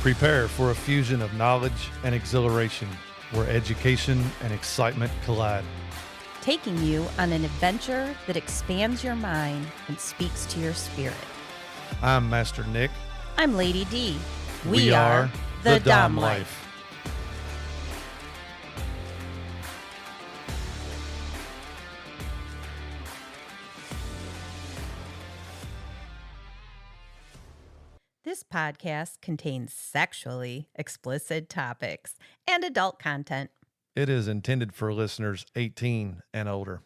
Prepare for a fusion of knowledge and exhilaration where education and excitement collide. Taking you on an adventure that expands your mind and speaks to your spirit. I'm Master Nick. I'm Lady Dee. We are the Dom Life. This podcast contains sexually explicit topics and adult content. It is intended for listeners 18 and older.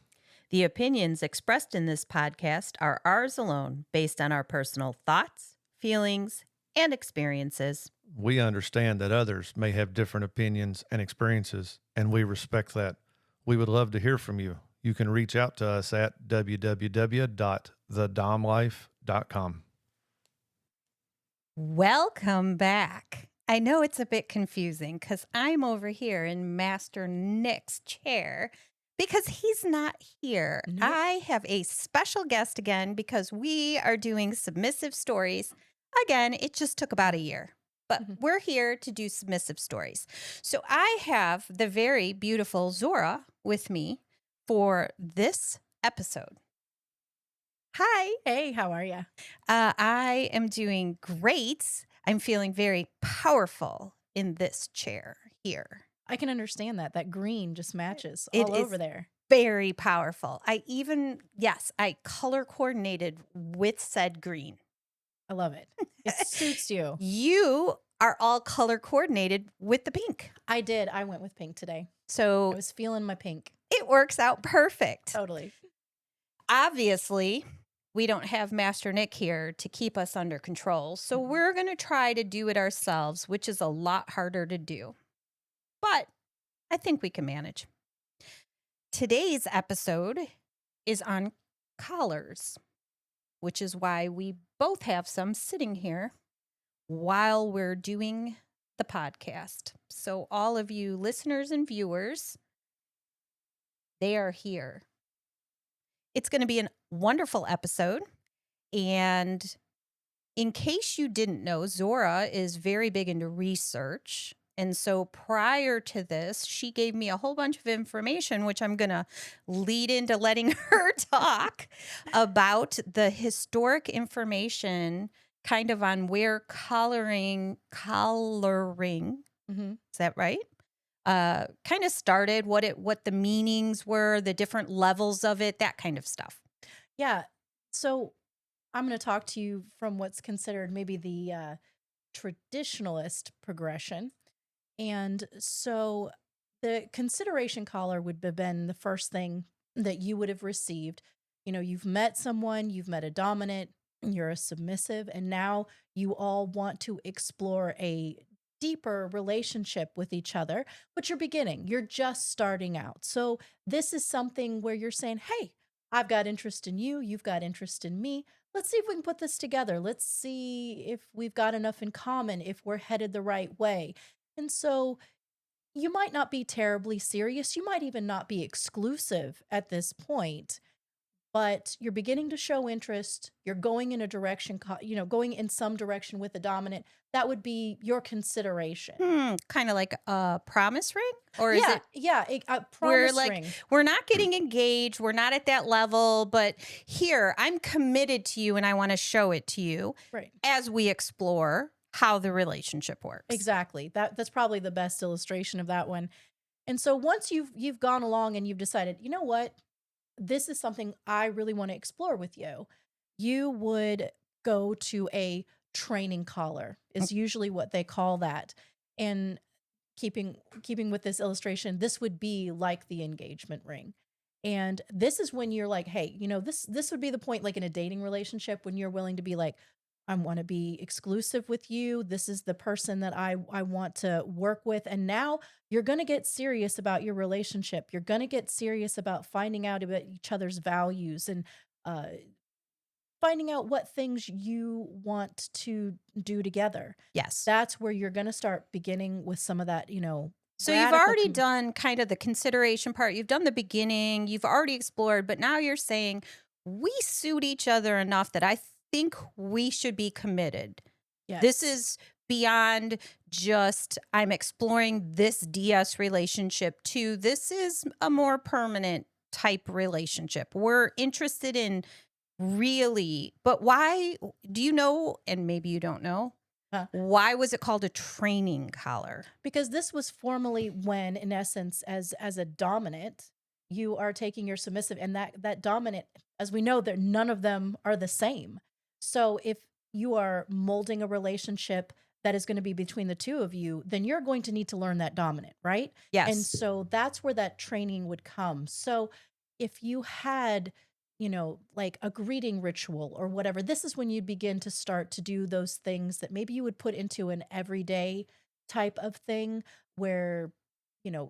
The opinions expressed in this podcast are ours alone, based on our personal thoughts, feelings, and experiences. We understand that others may have different opinions and experiences, and we respect that. We would love to hear from you. You can reach out to us at www.thedomlife.com. Welcome back. I know it's a bit confusing because I'm over here in Master Nick's chair because he's not here. Nope. I have a special guest again because we are doing Submissive Stories. Again, it just took about a year, but we're here to do Submissive Stories. So I have the very beautiful Zorra with me for this episode. Hi. Hey, how are you? I am doing great. I'm feeling very powerful in this chair here. I can understand that. That green just matches It all is over there. Very powerful. I color coordinated with said green. I love it. It suits you. You are all color coordinated with the pink. I did. I went with pink today. So I was feeling my pink. it works out perfect. Totally. Obviously, we don't have Master Nick here to keep us under control. So we're going to try to do it ourselves, which is a lot harder to do. But I think we can manage. Today's episode is on collars, which is why we both have some sitting here while we're doing the podcast. So all of you listeners and viewers, they are here. It's going to be a wonderful episode. And in case you didn't know, Zorra is very big into research. And so prior to this, she gave me a whole bunch of information, which I'm going to lead into letting her talk about the historic information kind of on where collaring, is that right? Kind of started, what the meanings were, the different levels of it, that kind of stuff. Yeah. So I'm going to talk to you from what's considered maybe the traditionalist progression. And so the consideration collar would have been the first thing that you would have received. You know, you've met someone, you've met a dominant, you're a submissive, and now you all want to explore a deeper relationship with each other, but you're beginning. You're just starting out. So this is something where you're saying, hey, I've got interest in you. You've got interest in me. Let's see if we can put this together. Let's see if we've got enough in common, if we're headed the right way. And so you might not be terribly serious. You might even not be exclusive at this point, but you're beginning to show interest. You're going in a direction, going in some direction with the dominant. That would be your consideration. Kind of like a promise ring? Or is Yeah, it? yeah, a promise ring. We're not getting engaged. We're not at that level, but here, I'm committed to you and I want to show it to you Right. as we explore how the relationship works. Exactly. That's probably the best illustration of that one. And so once you've gone along and you've decided, you know what, this is something I really want to explore with you, you would go to a training collar is usually what they call that. And keeping with this illustration, this would be like the engagement ring. And this is when you're like, hey, this would be the point, like in a dating relationship, when you're willing to be like, I want to be exclusive with you. This is the person that I want to work with. And now you're going to get serious about your relationship. You're going to get serious about finding out about each other's values and finding out what things you want to do together. Yes. That's where you're going to start beginning with some of that, So you've already done kind of the consideration part. You've done the beginning. You've already explored. But now you're saying we suit each other enough that I think we should be committed. Yes. This is beyond just I'm exploring this DS relationship to this is a more permanent type relationship. We're interested in really, but why do you know, and maybe you don't know, Huh. why was it called a training collar? Because this was formerly when, in essence, as a dominant, you are taking your submissive, and that dominant, as we know, that none of them are the same. So if you are molding a relationship that is going to be between the two of you, then you're going to need to learn that dominant, right? And Yes. so that's where that training would come. So if you had, like a greeting ritual or whatever, this is when you'd begin to start to do those things that maybe you would put into an everyday type of thing where,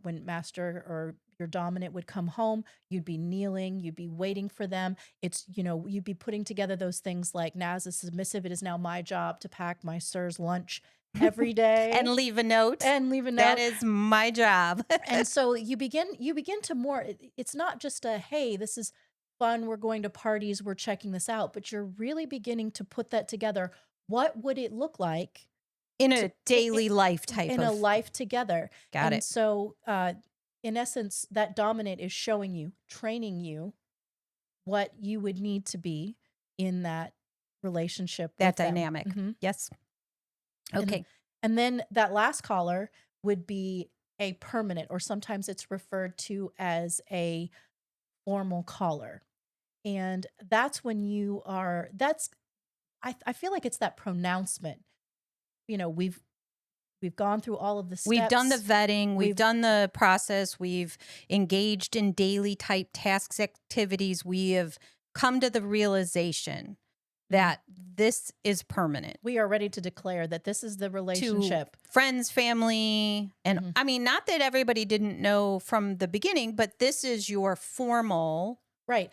when master or your dominant would come home, you'd be kneeling, you'd be waiting for them. You'd be putting together those things like, now as a submissive, it is now my job to pack my sir's lunch every day And leave a note. and leave a That note. is my job. And so you begin to more, it's not just a, hey, this is fun, we're going to parties, we're checking this out, but you're really beginning to put that together. What would it look like In to- a daily life type in of a life together? Got And it. so in essence, that dominant is showing you, training you what you would need to be in that relationship, That with them. dynamic. Mhm. Yes. And- Okay. And then that last collar would be a permanent, or sometimes it's referred to as a formal collar. And that's when I feel like it's that pronouncement. We've gone through all of the steps. We've done the vetting, we've We've- done the process, we've engaged in daily type tasks, activities. We have come to the realization that this is permanent. We are ready to declare that this is the relationship. Friends, family, and Mhm. I mean, not that everybody didn't know from the beginning, but this is your formal. Right.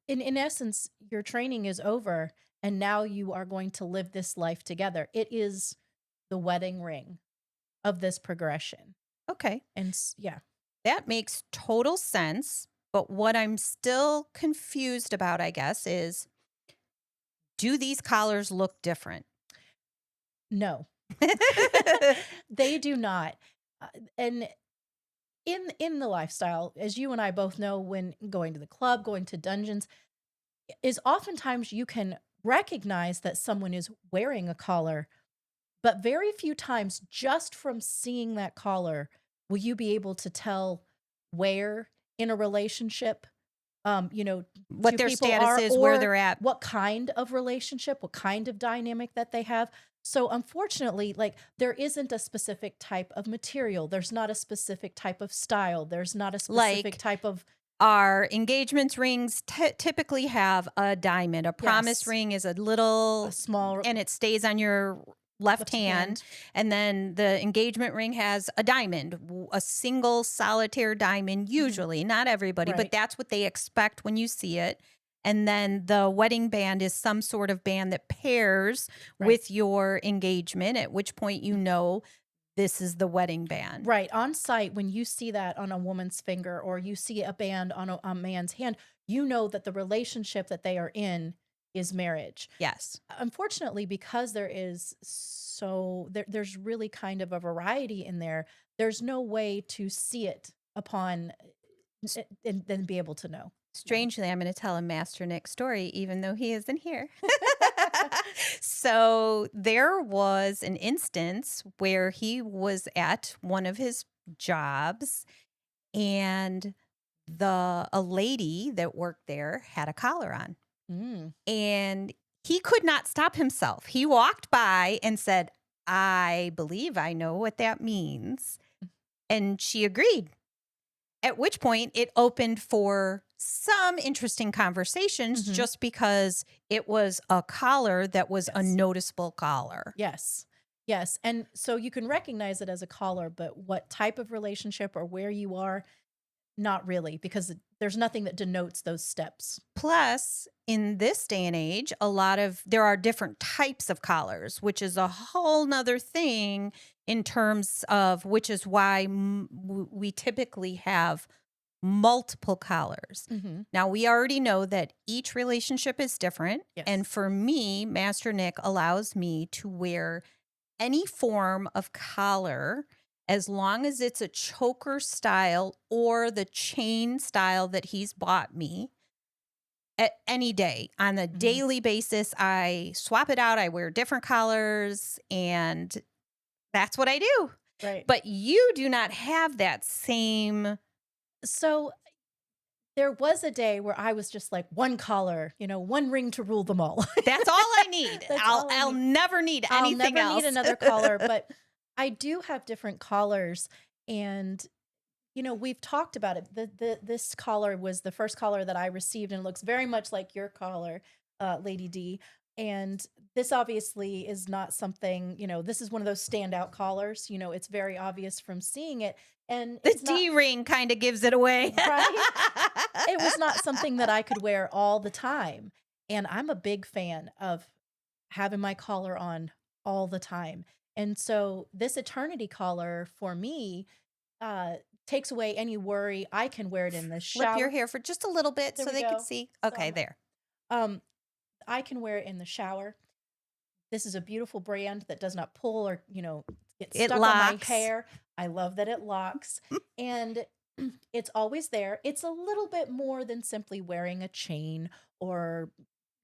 In essence, your training is over, and now you are going to live this life together. It is the wedding ring of this progression. Okay. And yeah. That makes total sense. But what I'm still confused about, I guess, is do these collars look different? No. They do not. And in the lifestyle, as you and I both know, when going to the club, going to dungeons, is oftentimes you can recognize that someone is wearing a collar, but very few times, just from seeing that collar, will you be able to tell where in a relationship, What two their people status are, is, where or they're at. what kind of relationship, what kind of dynamic that they have. So unfortunately, like, there isn't a specific type of material. There's not a specific type of style. There's not a specific Like- type of Our engagements rings typically have a diamond. A promise Yes. ring is a little, a small and it stays on your left hand. And then the engagement ring has a diamond, a single solitaire diamond, usually, not everybody, Right. but that's what they expect when you see it. And then the wedding band is some sort of band that pairs Right. with your engagement, at which point you know this is the wedding band. Right. On site, when you see that on a woman's finger, or you see a band on a man's hand, you know that the relationship that they are in is marriage. Yes. Unfortunately, because there's really kind of a variety in there, there's no way to see it upon and then be able to know. Strangely, I'm going to tell a Master Nick story, even though he isn't here. So there was an instance where he was at one of his jobs, and a lady that worked there had a collar on, and he could not stop himself. He walked by and said, "I believe I know what that means," and she agreed. At which point it opened for some interesting conversations, Mhm. just because it was a collar that was a Yes. noticeable collar. Yes. Yes. And so you can recognize it as a collar, but what type of relationship or where you are, not really, because there's nothing that denotes those steps. Plus, in this day and age, there are different types of collars, which is a whole nother thing in terms of, which is why we typically have multiple collars. Mm-hmm. Now, we already know that each relationship is different. Yes. And for me, Master Nick allows me to wear any form of collar as long as it's a choker style or the chain style that he's bought me at any day. On a daily basis, I swap it out. I wear different collars, and that's what I do. Right. But you do not have that same. So there was a day where I was just like, one collar, one ring to rule them all. That's all I need. That's I'll all I I'll need. never need I'll anything never else. need another collar, but I do have different collars. And, we've talked about it. This collar was the first collar that I received and looks very much like your collar, Lady Dee. And this obviously is not something, this is one of those standout collars. It's very obvious from seeing it. And The it's not D ring kind of gives it away. right. It was not something that I could wear all the time. And I'm a big fan of having my collar on all the time. And so this eternity collar for me takes away any worry. I can wear it in the Flip your shower. hair for just a little bit There so we they can go. see. So Okay, I'm- there. I can wear it in the shower. This is a beautiful brand that does not pull or, get It stuck on my locks. hair. I love that it locks. And it's always there. It's a little bit more than simply wearing a chain or,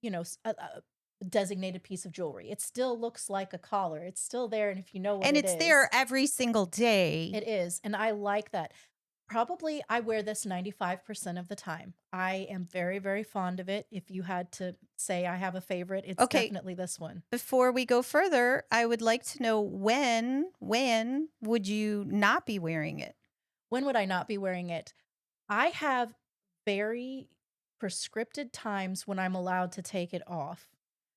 a designated piece of jewelry. It still looks like a collar. It's still there. And if you know what And it it's is, there every single day. it is. And I like that. Probably I wear this 95% of the time. I am very, very fond of it. If you had to say I have a favorite, it's Okay. definitely this one. Before we go further, I would like to know when would you not be wearing it? When would I not be wearing it? I have very prescripted times when I'm allowed to take it off.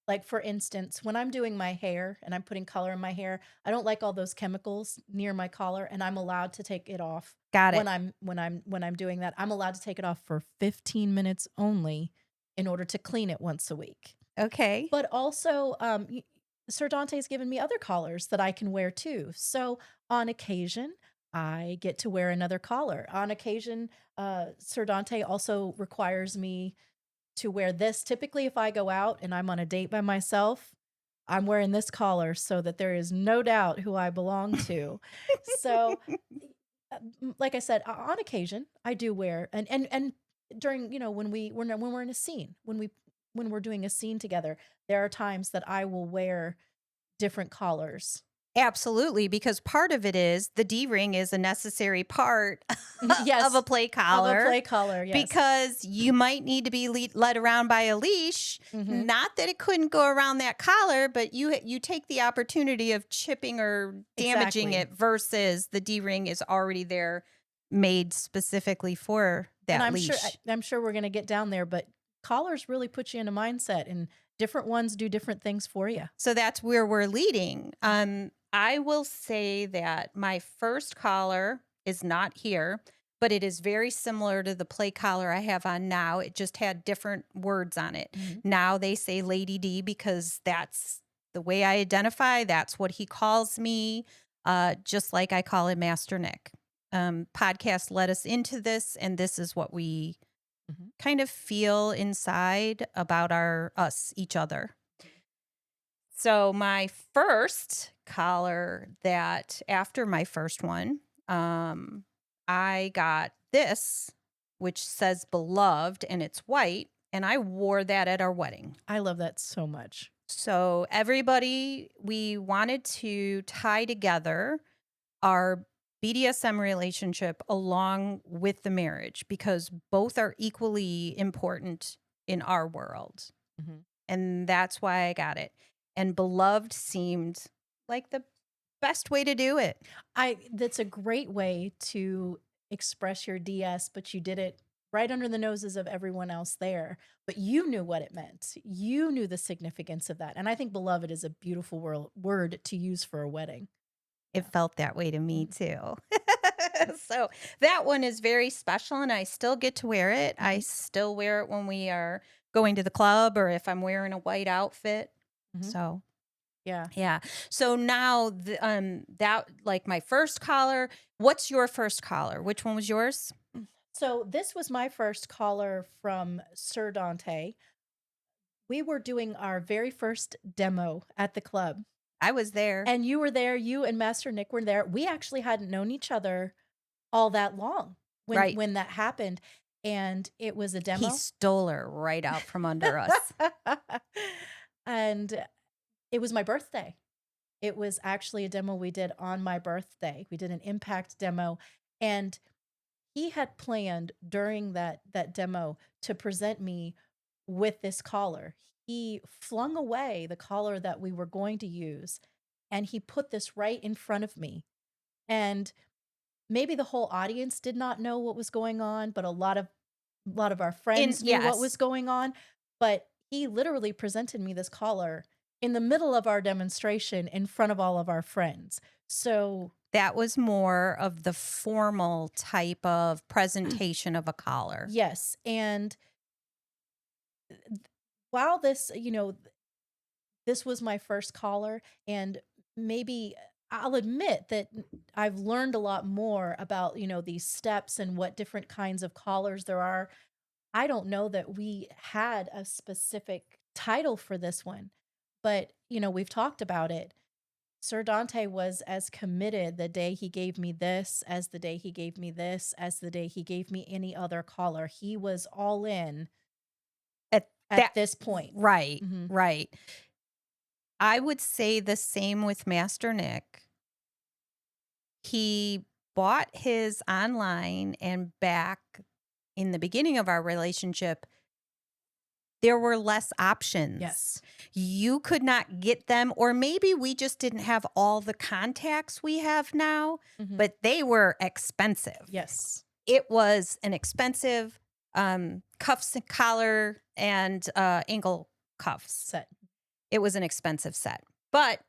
Like for instance, when I'm doing my hair and I'm putting color in my hair, I don't like all those chemicals near my collar, and I'm allowed to take it off. Got it. When I'm doing that. I'm allowed to take it off for 15 minutes only in order to clean it once a week. Okay. But also, Sir Dante's given me other collars that I can wear too. So on occasion, I get to wear another collar. On occasion, Sir Dante also requires me to wear this. Typically, if I go out and I'm on a date by myself, I'm wearing this collar so that there is no doubt who I belong to. So, like I said, on occasion, I do wear and during when we're in a scene when we're doing a scene together, there are times that I will wear different collars. Absolutely, because part of it is the D ring is a necessary part Yes, of a play collar. Of a play collar, yes. Because you might need to be led around by a leash. Mhm. Not that it couldn't go around that collar, but you take the opportunity of chipping or damaging Exactly. it versus the D ring is already there, made specifically for that And I'm leash. sure we're going to get down there, but collars really put you in a mindset, and different ones do different things for you. So that's where we're leading. I will say that my first collar is not here, but it is very similar to the play collar I have on now. It just had different words on it. Mhm. Now they say Lady Dee because that's the way I identify. That's what he calls me, just like I call him Master Nick. Podcast led us into this, and this is what we Mhm. kind of feel inside about each other. So my first collar that after my first one, I got this, which says beloved, and it's white, and I wore that at our wedding. I love that so much. So everybody, we wanted to tie together our BDSM relationship along with the marriage because both are equally important in our world. Mhm. And that's why I got it. And beloved seemed like the best way to do it. That's a great way to express your DS, but you did it right under the noses of everyone else there. But you knew what it meant. You knew the significance of that. And I think beloved is a beautiful word to use for a wedding. It felt that way to me too. So that one is very special and I still get to wear it. I still wear it when we are going to the club or if I'm wearing a white outfit. Mhm. So Yeah. yeah. So now that like my first collar, what's your first collar? Which one was yours? So this was my first collar from Sir Dante. We were doing our very first demo at the club. I was there. And you were there, you and Master Nick were there. We actually hadn't known each other all that long Right. when that happened, and it was a He demo. stole her right out from under us. And it was my birthday. It was actually a demo we did on my birthday. We did an impact demo, and he had planned during that demo to present me with this collar. He flung away the collar that we were going to use, and he put this right in front of me. And maybe the whole audience did not know what was going on, but a lot of our friends knew what was Yes, going on. But he literally presented me this collar in the middle of our demonstration in front of all of our friends. So that was more of the formal type of presentation of a collar. yes, and while this was my first collar, and maybe I'll admit that I've learned a lot more about, these steps and what different kinds of collars there are. I don't know that we had a specific title for this one, but, we've talked about it. Sir Dante was as committed the day he gave me this as the day he gave me this as the day he gave me any other collar. He was all in At at that this point. right, Mhm. right. I would say the same with Master Nick. He bought his online, and back in the beginning of our relationship, there were less options. Yes. You could not get them, or maybe we just didn't have all the contacts we have now, Mhm. but they were expensive. Yes. It was an expensive cuffs and collar and ankle cuffs. Set. It was an expensive set. But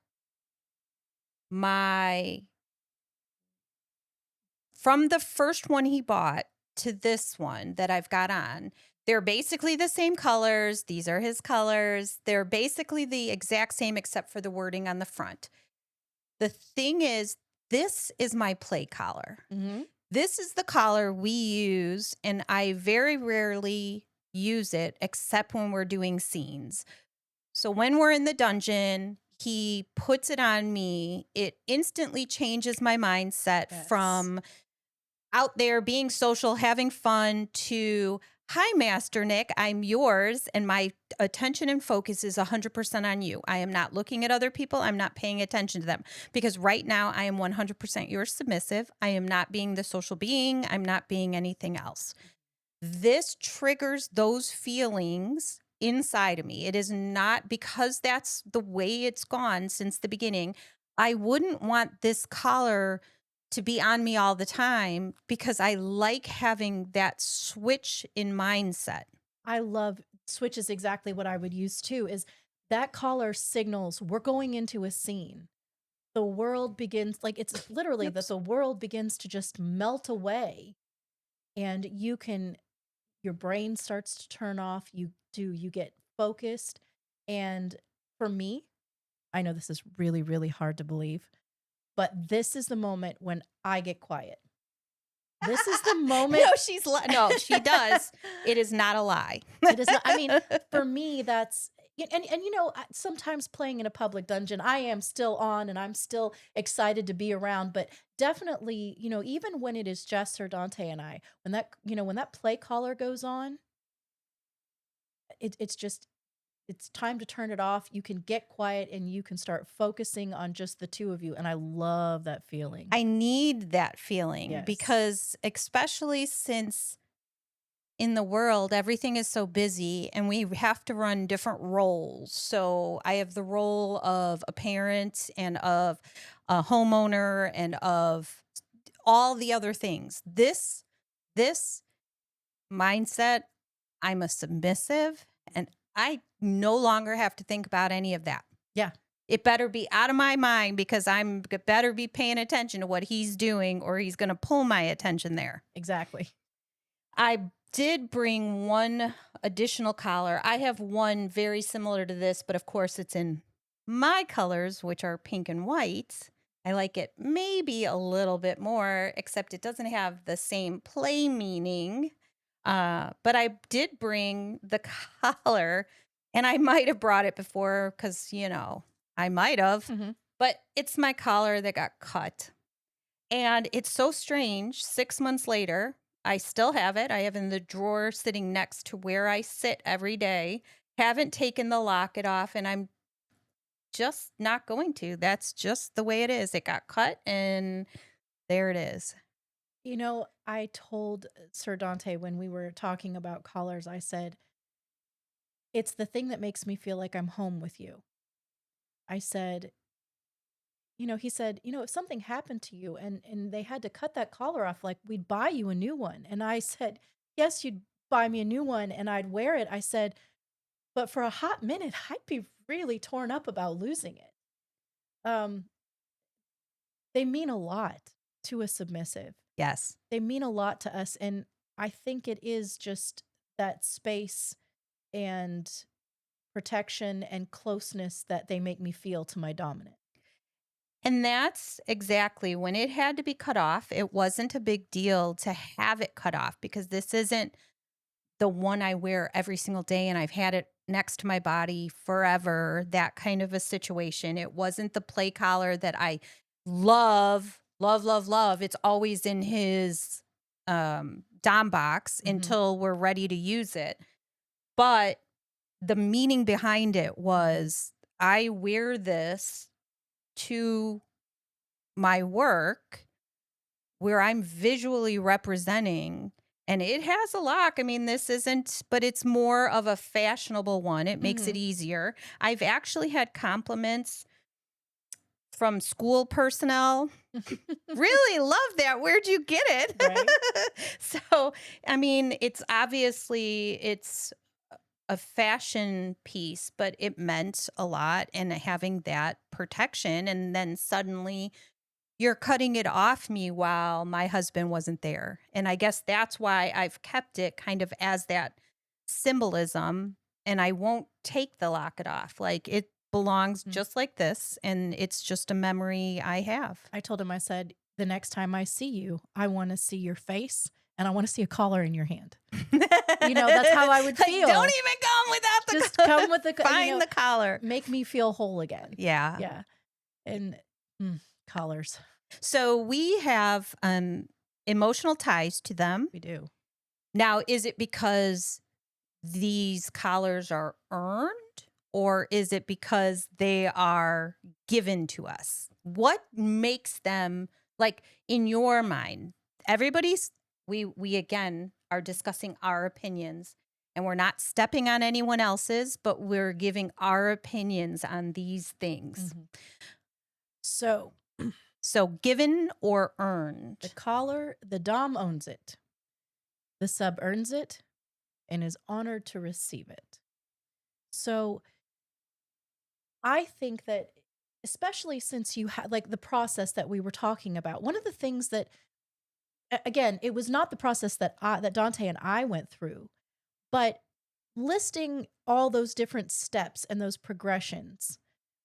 my from the first one he bought to this one that I've got on, they're basically the same colors. These are his colors. They're basically the exact same except for the wording on the front. The thing is, this is my play collar. Mhm. This is the collar we use, and I very rarely use it except when we're doing scenes. So when we're in the dungeon, he puts it on me. It instantly changes my mindset Yes. from out there being social, having fun to, hi, Master Nick, I'm yours. And my attention and focus is 100% on you. I am not looking at other people. I'm not paying attention to them because right now I am 100% yours submissive. I am not being the social being. I'm not being anything else. This triggers those feelings inside of me. It is not because that's the way it's gone since the beginning. I wouldn't want this collar to be on me all the time because I like having that switch in mindset. I love switch is exactly what I would use too, is that collar signals we're going into a scene. The world begins, like, it's literally Yep. that the world begins to just melt away, and your brain starts to turn off. You get focused. And for me, I know this is really, really hard to believe, but this is the moment when I get quiet. This is the moment. No, she does. It is not a lie. It is not. I mean, for me, that's and sometimes playing in a public dungeon, I am still on and I'm still excited to be around. But definitely, even when it is just Sir Dante and I, when that play collar goes on, it's time to turn it off. You can get quiet and you can start focusing on just the two of you. And I love that feeling. I need that feeling Yes. because especially since in the world, everything is so busy and we have to run different roles. So I have the role of a parent and of a homeowner and of all the other things. This mindset, I'm a submissive and I no longer have to think about any of that. Yeah. It better be out of my mind because I'm better be paying attention to what he's doing or he's going to pull my attention there. Exactly. I did bring one additional collar. I have one very similar to this, but of course it's in my colors, which are pink and white. I like it maybe a little bit more, except it doesn't have the same play meaning. But I did bring the collar, and I might have brought it before because, I might have, Mm-hmm. but it's my collar that got cut. And it's so strange. 6 months later, I still have it. I have it in the drawer sitting next to where I sit every day. Haven't taken the locket off, and I'm just not going to. That's just the way it is. It got cut, and there it is. You know, I told Sir Dante when we were talking about collars, I said, it's the thing that makes me feel like I'm home with you. I said, he said, if something happened to you and they had to cut that collar off, like we'd buy you a new one. And I said, yes, you'd buy me a new one and I'd wear it. I said, but for a hot minute, I'd be really torn up about losing it. Um, they mean a lot to a submissive. Yes. They mean a lot to us. And I think it is just that space and protection and closeness that they make me feel to my dominant. And that's exactly when it had to be cut off. It wasn't a big deal to have it cut off because this isn't the one I wear every single day and I've had it next to my body forever, that kind of a situation. It wasn't the play collar that I love, love, love, love. It's always in his Dom box until we're ready to use it. But the meaning behind it was I wear this to my work where I'm visually representing, and it has a lock. I mean, this isn't, but it's more of a fashionable one. It makes it easier. I've actually had compliments from school personnel. Really love that. Where'd you get it? Right. So, I mean, it's a fashion piece, but it meant a lot, and having that protection. And then suddenly you're cutting it off me while my husband wasn't there. And I guess that's why I've kept it kind of as that symbolism, and I won't take the locket off. Like it belongs just like this, and it's just a memory I have. I told him, I said, the next time I see you, I want to see your face and I want to see a collar in your hand. That's how I would feel. Don't even come without the Just collar. come with the Find the collar. Make me feel whole again. Yeah. Yeah. And collars. So we have emotional ties to them. We do. Now, is it because these collars are earned, or is it because they are given to us? What makes them, like, in your mind? We again are discussing our opinions, and we're not stepping on anyone else's, but we're giving our opinions on these things. So given or earned? the collar, the Dom owns it. The sub earns it and is honored to receive it. So I think that, especially since you had like the process that we were talking about, one of the things that, again, it was not the process that Dante and I went through, but listing all those different steps and those progressions.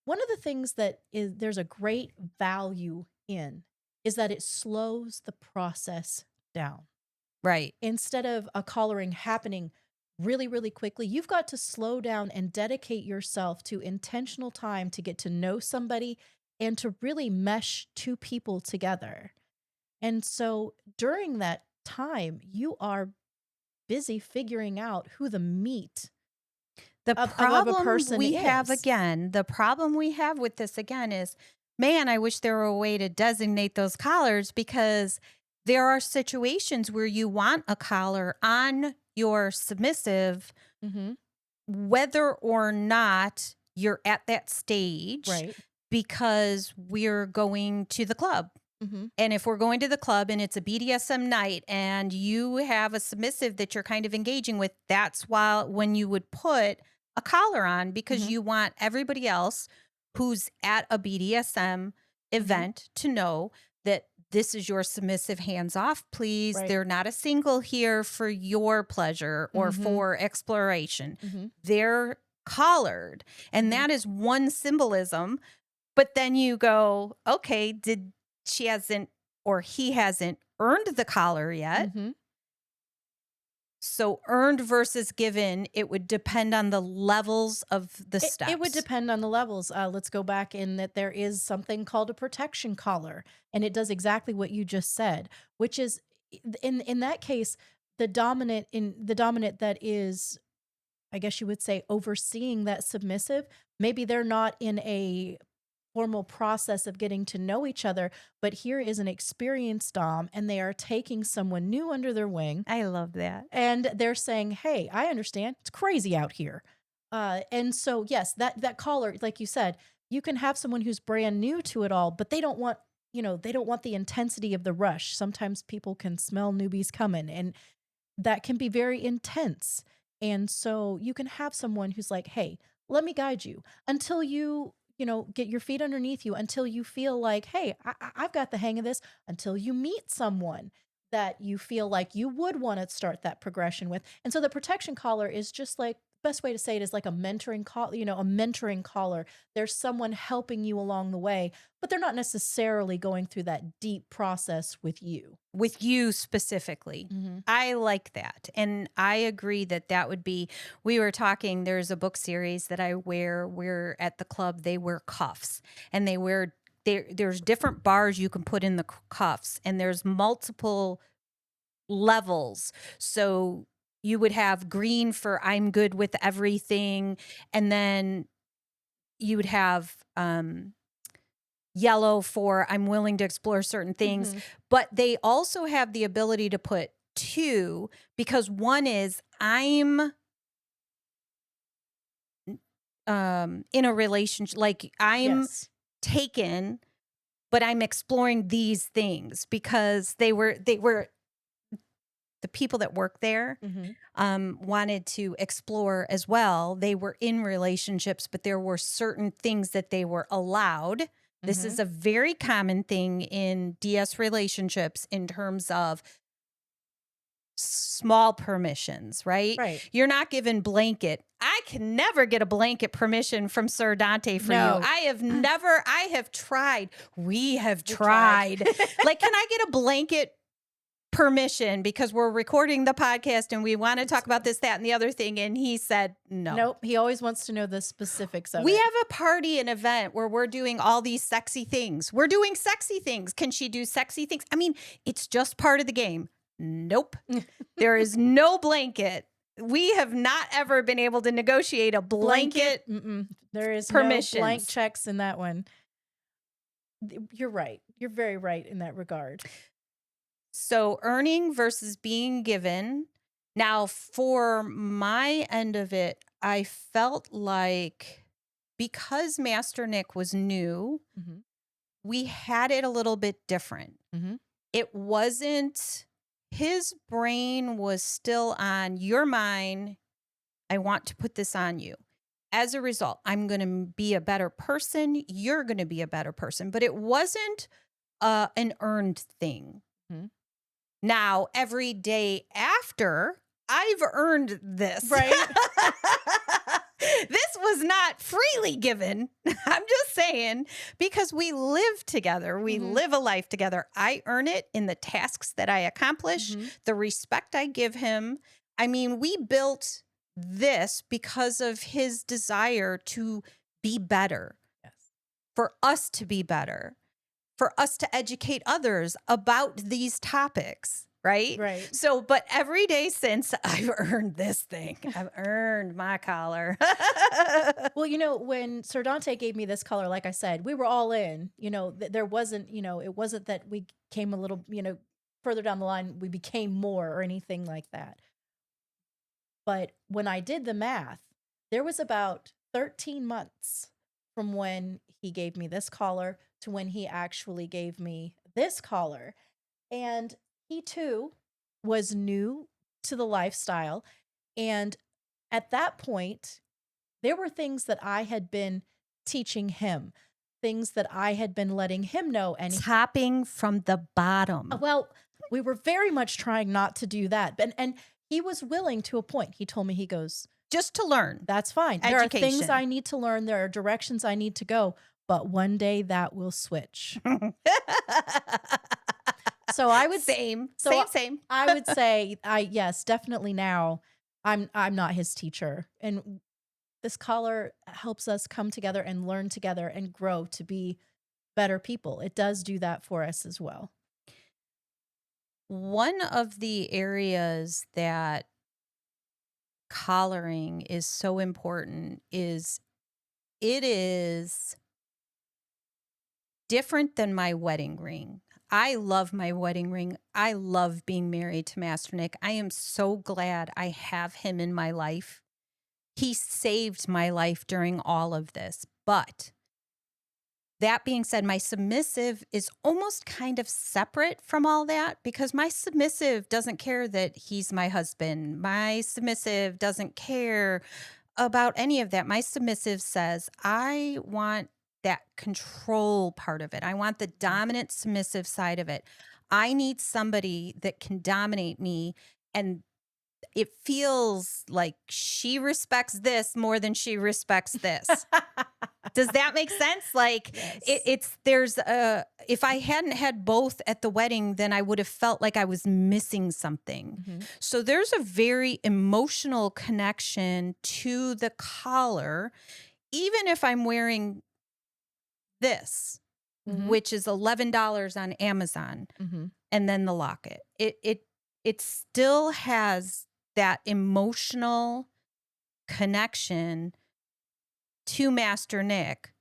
One of the things that there's a great value in is that it slows the process down. Right. Instead of a collaring happening really, really quickly, you've got to slow down and dedicate yourself to intentional time to get to know somebody and to really mesh two people together. And so during that time, you are busy figuring out who the meat The of a problem person we have is. the problem we have with this again is, man, I wish there were a way to designate those collars, because there are situations where you want a collar on your submissive, whether or not you're at that stage, Right. because we're going to the club. And if we're going to the club and it's a BDSM night and you have a submissive that you're kind of engaging with, that's when you would put a collar on, because you want everybody else who's at a BDSM event to know that this is your submissive, hands off, please. Right. They're not a single here for your pleasure or for exploration. They're collared. And that is one symbolism. But then you go, okay, he hasn't earned the collar yet. So earned versus given, it would depend on the levels of the steps. It would depend on the levels. Let's go back in that there is something called a protection collar, and it does exactly what you just said, which is in that case, the dominant that is, I guess you would say, overseeing that submissive. Maybe they're not in a formal process of getting to know each other, but here is an experienced dom, and they are taking someone new under their wing. I love that. And they're saying, hey, I understand. It's crazy out here. And so, yes, that collar, like you said, you can have someone who's brand new to it all, but they don't want, they don't want the intensity of the rush. Sometimes people can smell newbies coming, and that can be very intense. And so you can have someone who's like, hey, let me guide you until you get your feet underneath you, until you feel like, hey, I've got the hang of this, until you meet someone that you feel like you would want to start that progression with. And so the protection collar is just like, best way to say it is like a mentoring call, a mentoring collar. There's someone helping you along the way, but they're not necessarily going through that deep process with you. With you specifically. Mm-hmm. I like that. And I agree that would be, we were talking, there's a book series that I wear, where at the club, they wear cuffs, and there's different bars you can put in the cuffs, and there's multiple levels. So you would have green for I'm good with everything, and then you would have yellow for I'm willing to explore certain things. Mm-hmm. But they also have the ability to put 2, because one is I'm in a relationship, like I'm Yes. taken, but I'm exploring these things, because they were the people that work there Mm-hmm. wanted to explore as well. They were in relationships, but there were certain things that they were allowed. This Mm-hmm. is a very common thing in DS relationships in terms of small permissions, right? Right. You're not given blanket. I can never get a blanket permission from Sir Dante for No. you. I have tried. We have We tried. Like, can I get a blanket permission, because we're recording the podcast and we want to talk about this, that, and the other thing? And he said, no. Nope. He always wants to know the specifics of We it. have a party, an event where we're doing all these sexy things. We're doing sexy things. Can she do sexy things? I mean, it's just part of the game. Nope. There is no blanket. We have not ever been able to negotiate a blanket. There is permissions. no blank checks in that one. You're right. You're very right in that regard. So earning versus being given. Now, for my end of it, I felt like, because Master Nick was new, Mm-hmm. we had it a little bit different. Mm-hmm. It wasn't, his brain was still on, you're mine. I want to put this on you. As a result, I'm going to be a better person. You're going to be a better person. But it wasn't an earned thing. Mm-hmm. Now, every day after, I've earned this. Right. This was not freely given. I'm just saying, because we live together. We Mhm. live a life together. I earn it in the tasks that I accomplish, Mhm. the respect I give him. I mean, we built this because of his desire to be better, Yes. for us to be better, for us to educate others about these topics, right? Right. So, but every day since, I've earned this thing. I've earned my collar. Well, when Sir Dante gave me this color, like I said, we were all in. There wasn't, it wasn't that we came a little, further down the line, we became more or anything like that. But when I did the math, there was about 13 months from when he gave me this collar to when he actually gave me this collar. And he too was new to the lifestyle. And at that point, there were things that I had been teaching him, things that I had been letting him know. And Topping from the bottom. well, we were very much trying not to do that. And he was willing to a point. He told me, he goes, Just to learn. that's fine. There are things Education. I need to learn. There are directions I need to go. But one day that will switch. So I would Same. so Same. I would say yes, definitely now I'm not his teacher. And this collar helps us come together and learn together and grow to be better people. It does do that for us as well. One of the areas that collaring is so important is it is different than my wedding ring. I love my wedding ring. I love being married to Master Nick. I am so glad I have him in my life. He saved my life during all of this. But that being said, my submissive is almost kind of separate from all that because my submissive doesn't care that he's my husband. My submissive doesn't care about any of that. My submissive says, I want that control part of it. I want the dominant submissive side of it. I need somebody that can dominate me, and it feels like she respects this more than she respects this. Does that make sense? Like Yes. there's if I hadn't had both at the wedding, then I would have felt like I was missing something. Mhm. So there's a very emotional connection to the collar, even if I'm wearing this, Mhm. which is $11 on Amazon, Mhm. and then the locket. It still has that emotional connection to Master Nick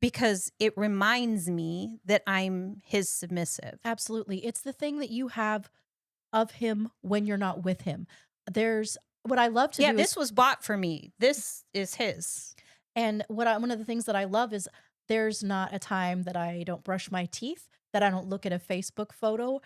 because it reminds me that I'm his submissive. Absolutely. It's the thing that you have of him when you're not with him. There's what I love to Yeah, do this is was bought for me. This is his. and one of the things that I love is there's not a time that I don't brush my teeth, that I don't look at a Facebook photo.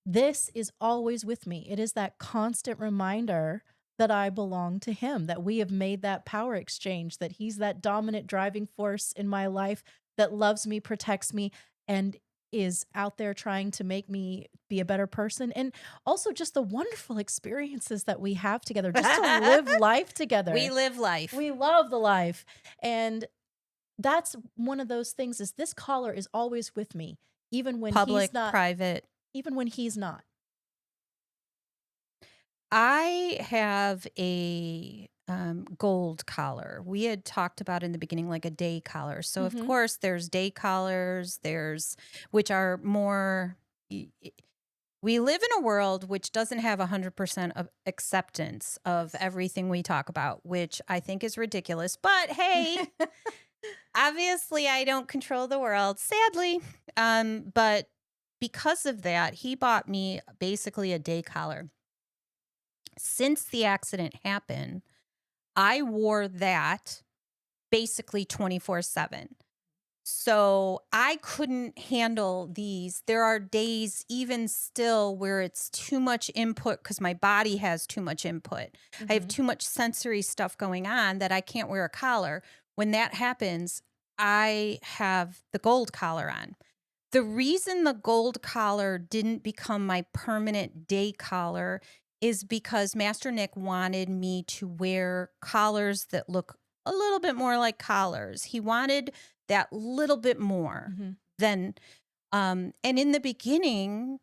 This is always with me. It is that constant reminder that I belong to him, that we have made that power exchange, that he's that dominant driving force in my life that loves me, protects me, and is out there trying to make me be a better person. And also just the wonderful experiences that we have together, just to live life together. We live life. We love the life. And that's one of those things is this collar is always with me, even when Public, he's not, private. even when he's not. I have a gold collar. We had talked about in the beginning, like a day collar. So, of Mhm. course, there's day collars, which are more. We live in a world which doesn't have 100% of acceptance of everything we talk about, which I think is ridiculous. But hey, obviously, I don't control the world, sadly. But because of that, he bought me basically a day collar. Since the accident happened, I wore that basically 24/7. So I couldn't handle these. There are days, even still, where it's too much input because my body has too much input. I have Mhm. too much sensory stuff going on that I can't wear a collar. When that happens, I have the gold collar on. The reason the gold collar didn't become my permanent day collar is because Master Nick wanted me to wear collars that look a little bit more like collars. He wanted that little bit more Mhm. than, and in the beginning,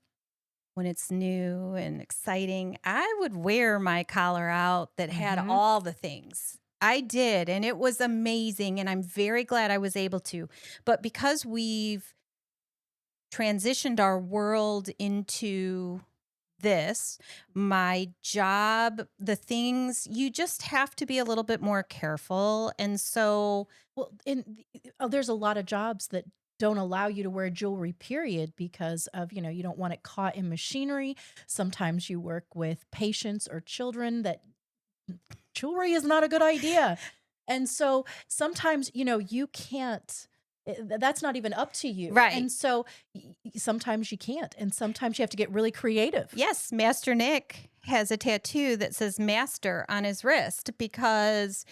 when it's new and exciting, I would wear my collar out that had Mhm. all the things. I did, and it was amazing, and I'm very glad I was able to. But because we've transitioned our world into this, my job, the things, you just have to be a little bit more careful. And so, Well, there's a lot of jobs that don't allow you to wear jewelry, period, because of, you don't want it caught in machinery. Sometimes you work with patients or children that jewelry is not a good idea. And so sometimes, you can't, that's not even up to you. right. And so sometimes you can't. And sometimes you have to get really creative. Yes, Master Nick has a tattoo that says master on his wrist because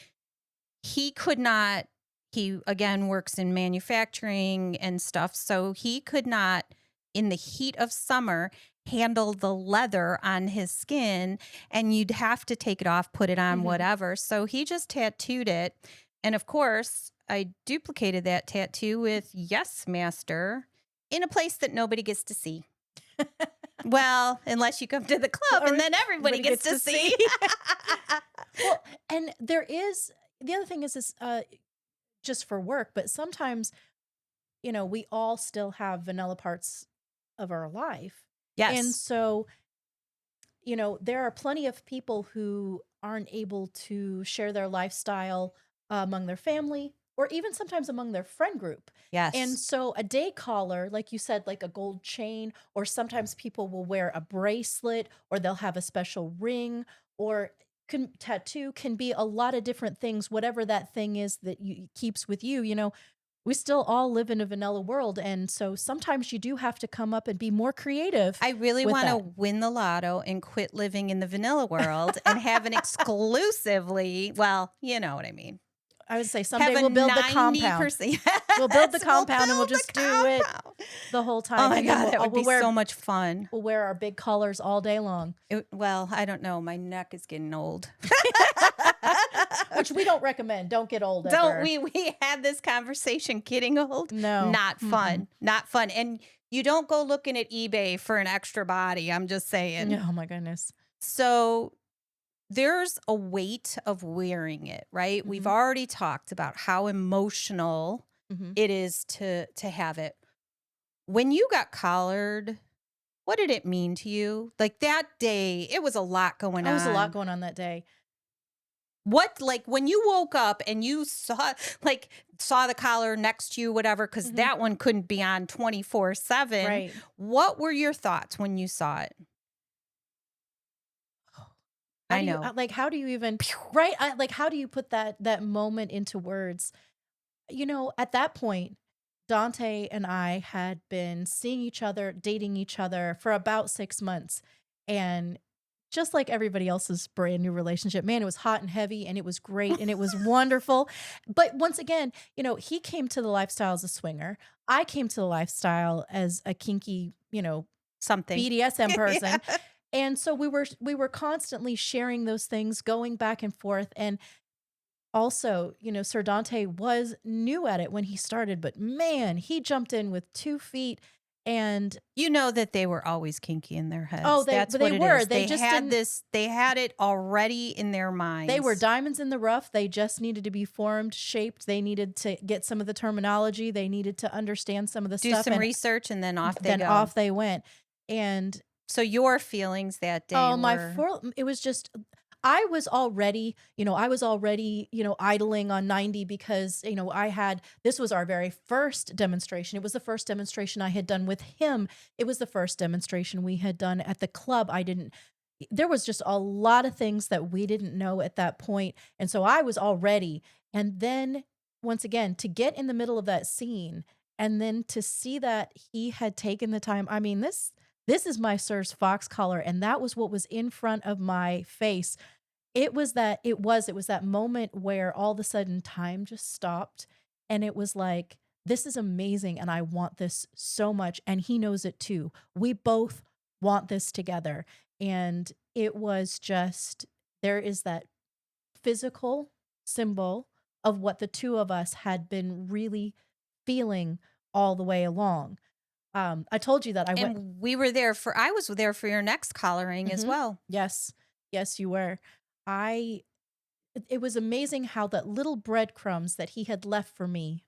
he could not, he again works in manufacturing and stuff. So he could not, in the heat of summer, handle the leather on his skin, and you'd have to take it off, put it on, Mhm. whatever. So he just tattooed it. And of course, I duplicated that tattoo with Yes Master in a place that nobody gets to see. Well, unless you come to the club Or and then everybody gets to see. Well, and there is the other thing is just for work, but sometimes, we all still have vanilla parts of our life. And Yes. so, there are plenty of people who aren't able to share their lifestyle among their family or even sometimes among their friend group. And Yes. so a day collar, like you said, like a gold chain, or sometimes people will wear a bracelet or they'll have a special ring or tattoo can be a lot of different things, whatever that thing is that keeps with you. We still all live in a vanilla world. And so sometimes you do have to come up and be more creative I really with want to that. win the lotto and quit living in the vanilla world and have an exclusively, well, you know what I mean. I would say Have someday a we'll build the compound. 90%. We'll build the Yes, compound and we'll build just the do it compound. the whole Oh time. my And then God, that would be so much fun. we'll wear our big collars all day long. Well, I don't know. My neck is getting old. Which we don't recommend. Don't get old Don't ever. we had this conversation getting old? No. Not fun. Not fun. And you don't go looking at eBay for an extra body. I'm just saying. Oh my goodness. So there's a weight of wearing it, right? We've already talked about how emotional it is to have it. When you got collared, what did it mean to you? Like that day, it was a lot going on. There was a lot going on that day. What, like when you woke up and you saw the collar next to you, whatever, because that one couldn't be on 24/7. Right. What were your thoughts when you saw it? I know. How do you even, right? How do you put that moment into words? At that point, Dante and I had been seeing each other, dating each other for about 6 months. And just like everybody else's brand new relationship, man, it was hot and heavy and it was great and it was wonderful. But once again, he came to the lifestyle as a swinger. I came to the lifestyle as a kinky, Something. BDSM person. And so we were constantly sharing those things, going back and forth. And also, Sir Dante was new at it when he started, but man, he jumped in with 2 feet. And You know that they were always kinky in their heads. That's what they it were. is. They just had didn't- this. They had it already in their minds. they were diamonds in the rough. They just needed to be formed, shaped. They needed to get some of the terminology. They needed to understand some of the do stuff. some research, and then off they then go. off they went. And So your feelings that day? it was just. I was already, idling on 90 because, this was our very first demonstration. It was the first demonstration I had done with him. It was the first demonstration we had done at the club. There was just a lot of things that we didn't know at that point. And so I was all ready. And then once again, to get in the middle of that scene and then to see that he had taken the time. I mean, this is my Sir's fox collar. And that was what was in front of my face. It was that moment where all of a sudden time just stopped and it was like, this is amazing and I want this so much. And he knows it too. We both want this together. And it was just, there is that physical symbol of what the two of us had been really feeling all the way along. I told you that I went. And we were there I was there for your next collaring as well. Yes. Yes, you were. It was amazing how that little breadcrumbs that he had left for me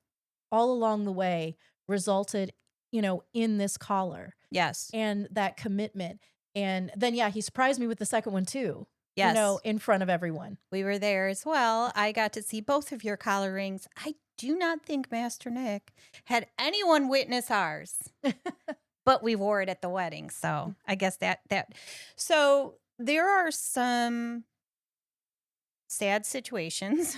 all along the way resulted, in this collar. Yes. And that commitment. And then, he surprised me with the second one too. Yes. In front of everyone. We were there as well. I got to see both of your collar rings. I do not think Master Nick had anyone witness ours, but we wore it at the wedding. So I guess that. So there are some sad situations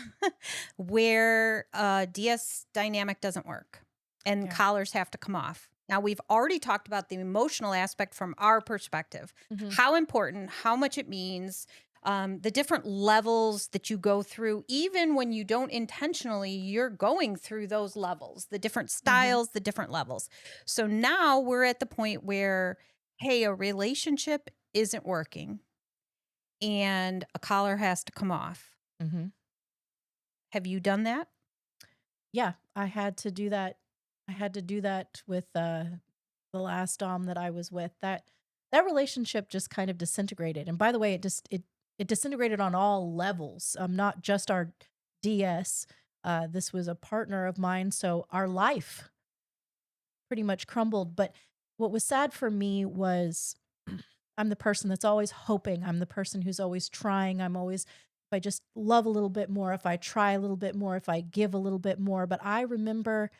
where DS dynamic doesn't work and collars have to come off. Now, we've already talked about the emotional aspect from our perspective, how important, how much it means, the different levels that you go through, even when you don't intentionally, you're going through those levels, the different styles, the different levels. So now we're at the point where, hey, a relationship isn't working and a collar has to come off. Have you done that? Yeah, I had to do that. I had to do that with the last dom that I was with, that relationship just kind of disintegrated. And by the way, it disintegrated on all levels, not just our DS. This was a partner of mine, so our life pretty much crumbled. But what was sad for me was I'm the person that's always hoping. I'm the person who's always trying. I'm always, if I just love a little bit more, if I try a little bit more, if I give a little bit more. But I remember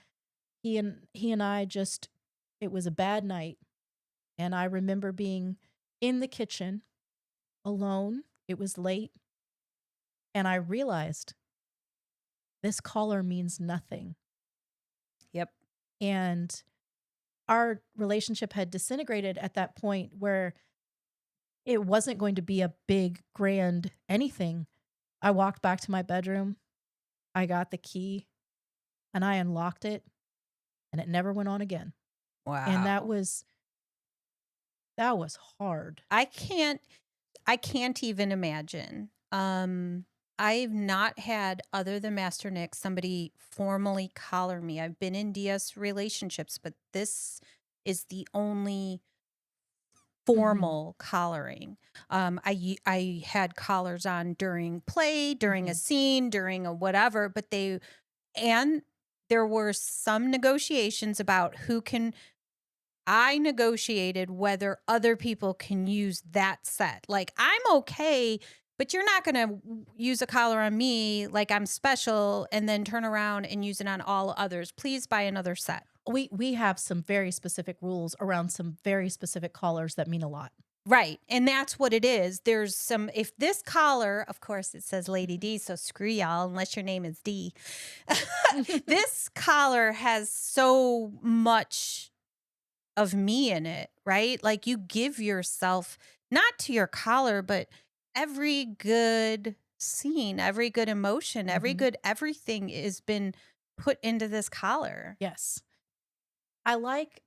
he and I just, it was a bad night. And I remember being in the kitchen alone. It was late. And I realized this collar means nothing. Yep. And our relationship had disintegrated at that point where it wasn't going to be a big, grand anything. I walked back to my bedroom. I got the key and I unlocked it and it never went on again. Wow. And that was hard. I can't even imagine. I've not had, other than Master Nick, somebody formally collar me. I've been in DS relationships, but this is the only formal collaring. I had collars on during play, during a scene, during a whatever, but there were some negotiations about I negotiated whether other people can use that set. Like, I'm okay, but you're not going to use a collar on me like I'm special and then turn around and use it on all others. Please buy another set. We have some very specific rules around some very specific collars that mean a lot. Right. And that's what it is. There's some, if this collar, of course, it says Lady Dee, so screw y'all, unless your name is Dee. This collar has so much of me in it, right? Like, you give yourself, not to your collar, but every good scene, every good emotion, every good everything has been put into this collar. Yes. I like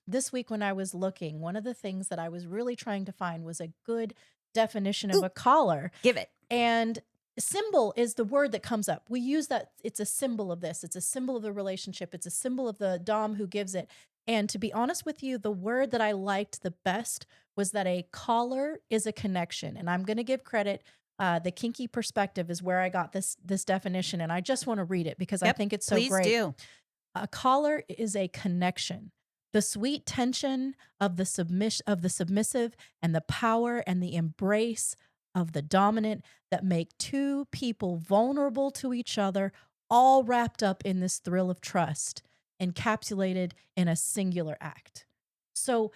this week when I was looking, one of the things that I was really trying to find was a good definition of a collar. Give it. And symbol is the word that comes up. We use that. It's a symbol of this. It's a symbol of the relationship. It's a symbol of the dom who gives it. And to be honest with you, the word that I liked the best was that a collar is a connection. And I'm going to give credit. The kinky perspective is where I got this definition. And I just want to read it because I think it's so great. Please do. A collar is a connection. The sweet tension of the submissive and the power and the embrace of the dominant that make two people vulnerable to each other, all wrapped up in this thrill of trust, encapsulated in a singular act. So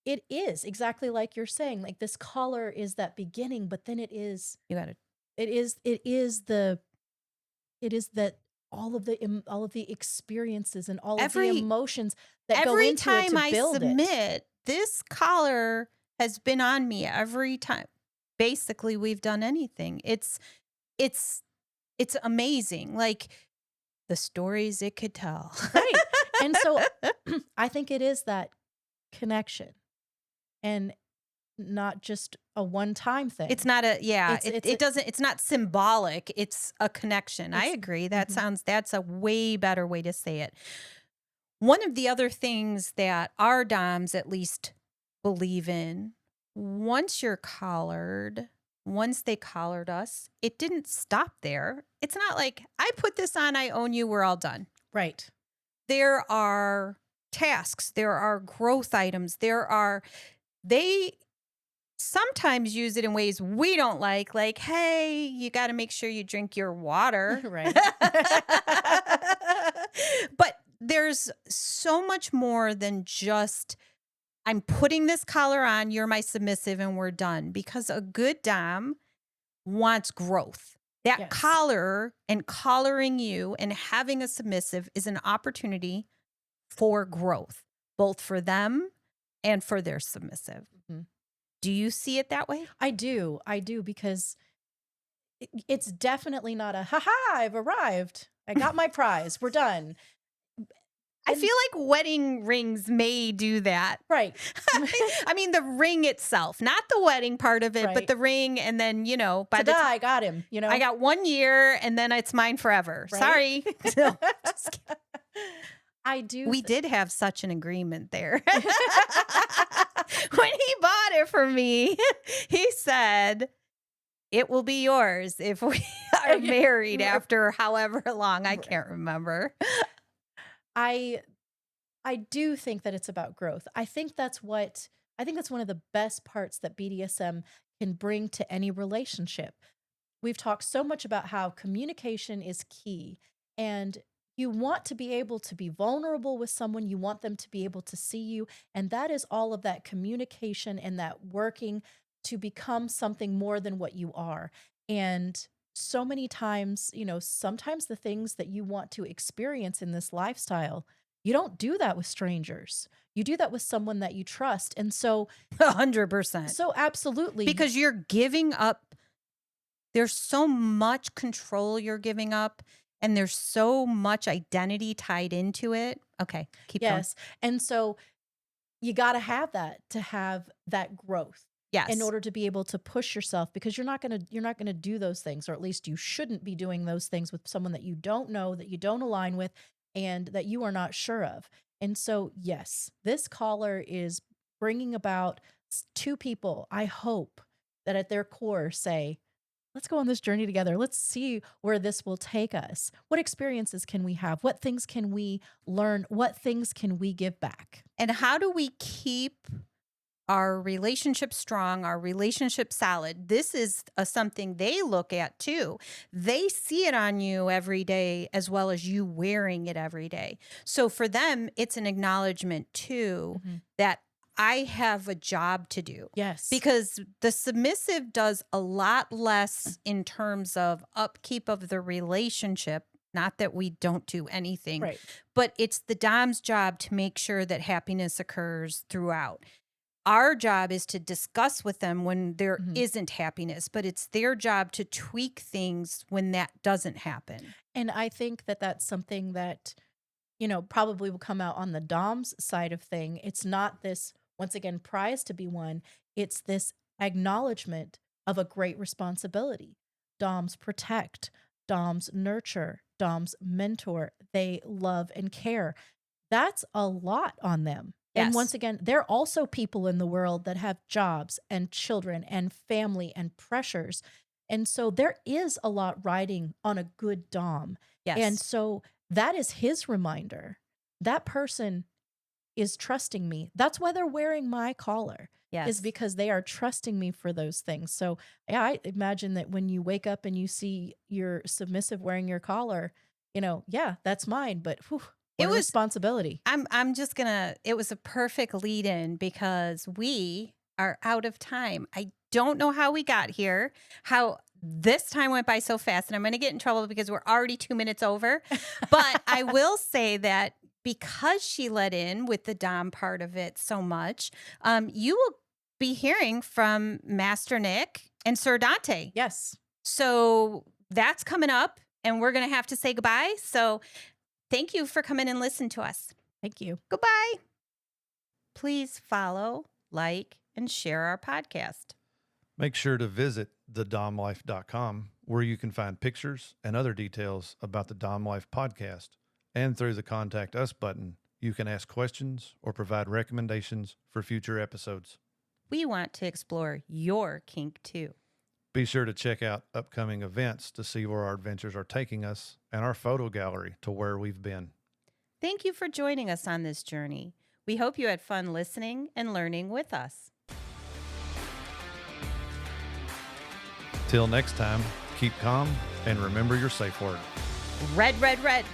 it is exactly like you're saying, like this collar is that beginning, but then it is that all of the experiences and all of the emotions that go into it to build it. Every time I submit, this collar has been on me every time. Basically, we've done anything. It's amazing. Like, the stories it could tell. Right. And so I think it is that connection and not just a one-time thing. It's not it's not symbolic. It's a connection. I agree. That's a way better way to say it. One of the other things that our doms at least believe in, once they collared us, it didn't stop there. It's not like, I put this on, I own you, we're all done. Right. There are tasks, there are growth items, they sometimes use it in ways we don't like, hey, you got to make sure you drink your water. Right. But there's so much more than just, I'm putting this collar on, you're my submissive, and we're done. Because a good dom wants growth. That collar and collaring you and having a submissive is an opportunity for growth, both for them and for their submissive. Do you see it that way? I do, because it's definitely not a, ha-ha, I've arrived. I got my prize. We're done. I feel like wedding rings may do that. Right. I mean, the ring itself, not the wedding part of it, but the ring. And then, I got him, I got 1 year and then it's mine forever. Right? Sorry. No, just kidding. I do. We did have such an agreement there. When he bought it for me, he said, it will be yours if we are married after however long. I can't remember. I do think that it's about growth. I think that's one of the best parts that BDSM can bring to any relationship. We've talked so much about how communication is key, and you want to be able to be vulnerable with someone. You want them to be able to see you. And that is all of that communication and that working to become something more than what you are. And so many times, sometimes the things that you want to experience in this lifestyle, you don't do that with strangers. You do that with someone that you trust. And so 100%. So absolutely. Because you're giving up. There's so much control you're giving up, and there's so much identity tied into it. Okay, keep going. Yes. And so you got to have that growth. Yes. In order to be able to push yourself, because you're not going to do those things, or at least you shouldn't be doing those things with someone that you don't know, that you don't align with, and that you are not sure of. And so, yes, this caller is bringing about two people, I hope, that at their core say, let's go on this journey together. Let's see where this will take us. What experiences can we have? What things can we learn? What things can we give back? And how do we keep our relationship strong, our relationship solid? This is something they look at too. They see it on you every day as well as you wearing it every day. So for them, it's an acknowledgement too that I have a job to do. Yes. Because the submissive does a lot less in terms of upkeep of the relationship. Not that we don't do anything, Right. but it's the dom's job to make sure that happiness occurs throughout. Our job is to discuss with them when there isn't happiness, but it's their job to tweak things when that doesn't happen. And I think that that's something that, probably will come out on the dom's side of thing. It's not this, once again, prize to be won. It's this acknowledgement of a great responsibility. Doms protect, doms nurture, doms mentor. They love and care. That's a lot on them. Yes. And once again, there are also people in the world that have jobs and children and family and pressures. And so there is a lot riding on a good dom. Yes. And so that is his reminder. That person is trusting me. That's why they're wearing my collar. Yes. Is because they are trusting me for those things. So yeah, I imagine that when you wake up and you see your submissive wearing your collar, yeah, that's mine. But it was responsibility. I'm just gonna, it was a perfect lead in because we are out of time. I don't know how we got here, how this time went by so fast, and I'm going to get in trouble because we're already 2 minutes over. But I will say that because she let in with the dom part of it so much, you will be hearing from Master Nick and Sir Dante. Yes. So that's coming up, and we're going to have to say goodbye. So thank you for coming and listening to us. Thank you. Goodbye. Please follow, like, and share our podcast. Make sure to visit thedomlife.com, where you can find pictures and other details about the Dom Life podcast. And through the Contact Us button, you can ask questions or provide recommendations for future episodes. We want to explore your kink too. Be sure to check out upcoming events to see where our adventures are taking us and our photo gallery to where we've been. Thank you for joining us on this journey. We hope you had fun listening and learning with us. Till next time, keep calm and remember your safe word. Red, red, red.